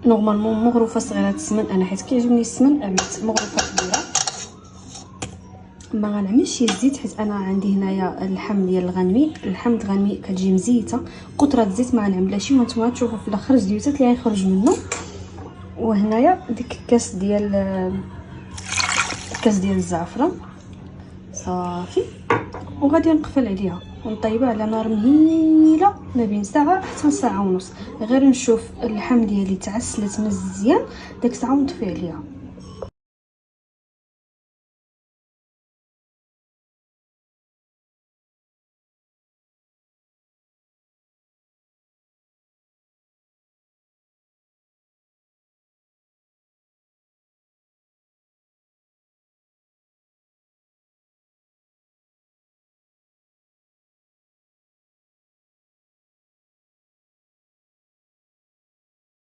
نورمالمون مغروفه صغيره السمن، انا حيت كيعجبني السمن عملت مغروفه كبيره. ما غنعملش شي زيت حيت انا عندي هنايا اللحم ديال الغنمي، اللحم الغنمي كتجي مزيته، قطره الزيت ما غنعملها شي، وانتما تشوفوا في الاخر الزيوتات اللي غيخرج منه. وهنايا ديك الكاس ديال الزعفران صافي، وغادي نقفل عليها ونطيبها على نار مهيله ما بين ساعه حتى ساعه ونص، غير نشوف اللحم ديالي تعسلت مزيان ديك الساعه ونطفي عليها.